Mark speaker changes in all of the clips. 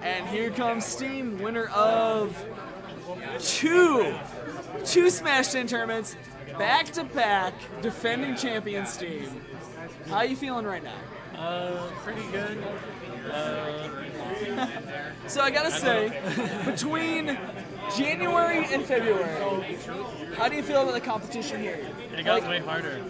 Speaker 1: And here comes Steam, winner of two SmashDEN tournaments, back-to-back, defending champion Steam. How are you feeling right now?
Speaker 2: Pretty good.
Speaker 1: So I gotta say, between January and February, how do you feel about the competition here?
Speaker 2: It got way harder.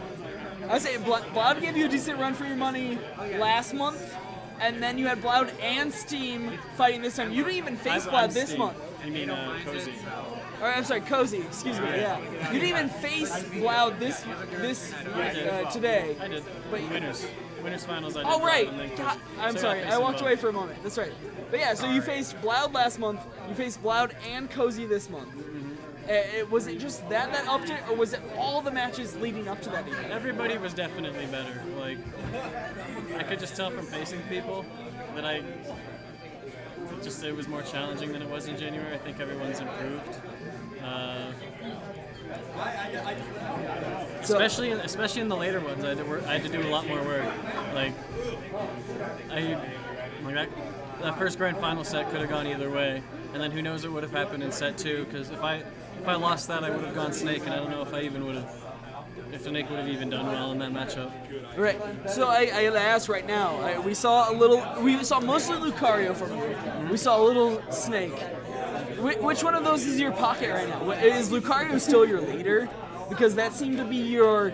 Speaker 1: I would say Bloud gave you a decent run for your money last month, and then you had Bloud and Steam fighting this time. You didn't even face Bloud this
Speaker 2: Steam.
Speaker 1: month.
Speaker 2: You mean Cozy?
Speaker 1: Or I'm sorry, Cozy. Excuse me. Yeah, you didn't even face Bloud this today.
Speaker 2: I did.
Speaker 1: But
Speaker 2: Winners finals. I did.
Speaker 1: oh right.
Speaker 2: And then
Speaker 1: God, I'm
Speaker 2: so
Speaker 1: sorry. I walked away for a moment. That's right. But yeah, so you faced Bloud last month. You faced Bloud and Cozy this month. Was it just that upped it, or was it all the matches leading up to that event?
Speaker 2: Everybody was definitely better. Like, I could just tell from facing people that it was more challenging than it was in January. I think everyone's improved. Especially in the later ones, I had to do a lot more work. That first grand final set could have gone either way, and then who knows what would have happened in set 2? Because if I lost that, I would have gone Snake, and I don't know if Snake would have even done well in that matchup.
Speaker 1: Right. So I gotta ask right now. We saw mostly Lucario from you. We saw a little Snake. Which one of those is your pocket right now? Is Lucario still your leader? Because that seemed to be your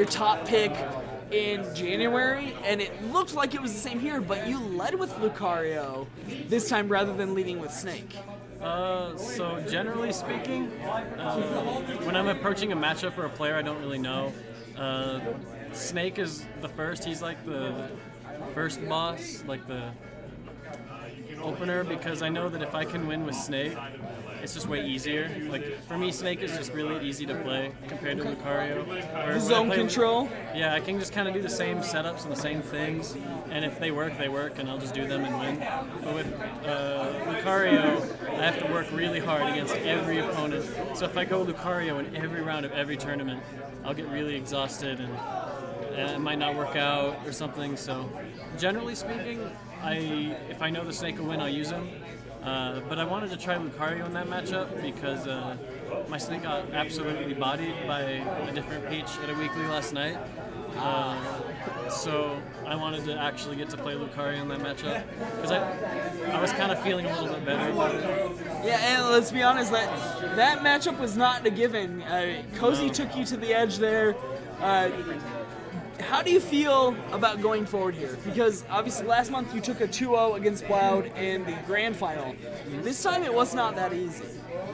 Speaker 1: top pick in January, and it looked like it was the same here, but you led with Lucario this time rather than leading with Snake.
Speaker 2: So generally speaking, when I'm approaching a matchup or a player I don't really know, Snake is the first. He's like the first boss, like the opener, because I know that if I can win with Snake, it's just way easier. Like, for me, Snake is just really easy to play compared to Lucario.
Speaker 1: Zone control?
Speaker 2: Yeah, I can just kind of do the same setups and the same things, and if they work, and I'll just do them and win. But with Lucario, I have to work really hard against every opponent. So if I go Lucario in every round of every tournament, I'll get really exhausted, and it might not work out or something. So generally speaking, if I know the Snake will win, I'll use him. But I wanted to try Lucario in that matchup because my Snake got absolutely bodied by a different Peach at a weekly last night. So I wanted to actually get to play Lucario in that matchup because I was kind of feeling a little bit better about it.
Speaker 1: Yeah, and let's be honest, that matchup was not a given. Cozy took you to the edge there. How do you feel about going forward here? Because obviously last month you took a 2-0 against Bloud in the grand final. This time it was not that easy.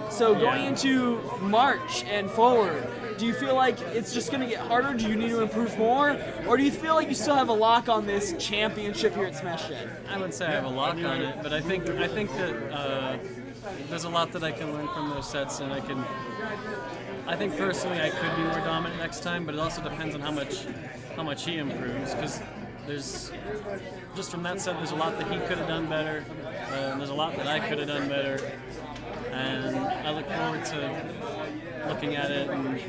Speaker 1: So going into March and forward, do you feel like it's just going to get harder? Do you need to improve more? Or do you feel like you still have a lock on this championship here at SmashDEN?
Speaker 2: I would say I have a lock on it, but I think that there's a lot that I can learn from those sets, and I think personally I could be more dominant next time, but it also depends on how much he improves, because just from that set, there's a lot that he could have done better, and there's a lot that I could have done better, and I look forward to looking at it and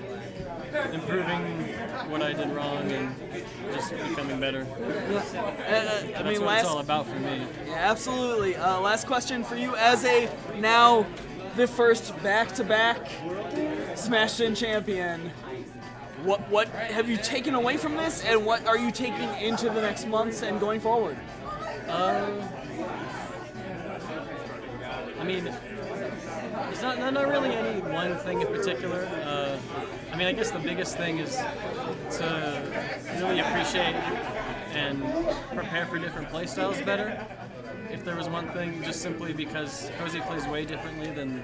Speaker 2: improving what I did wrong and just becoming better.
Speaker 1: Yeah.
Speaker 2: That's what it's all about for me.
Speaker 1: Yeah, absolutely. Last question for you, as the first back-to-back SmashDEN champion. What have you taken away from this, and what are you taking into the next months and going forward?
Speaker 2: I mean, it's not really any one thing in particular. I guess the biggest thing is to really appreciate and prepare for different playstyles better. If there was one thing, just simply because Cozy plays way differently than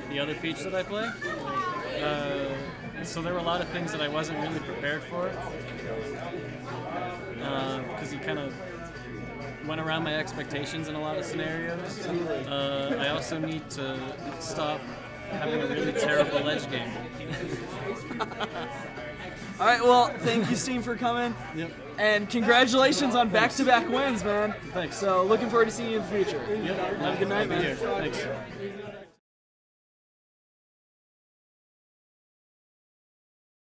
Speaker 2: the other Peach that I play. So there were a lot of things that I wasn't really prepared for, because he kind of went around my expectations in a lot of scenarios. I also need to stop having a really terrible edge game.
Speaker 1: All right, well, thank you, Steam, for coming.
Speaker 2: Yep.
Speaker 1: And congratulations on back-to-back wins, man.
Speaker 2: Thanks.
Speaker 1: So looking forward to seeing you in the future.
Speaker 2: Yep.
Speaker 1: Have a good night, man.
Speaker 2: Thanks.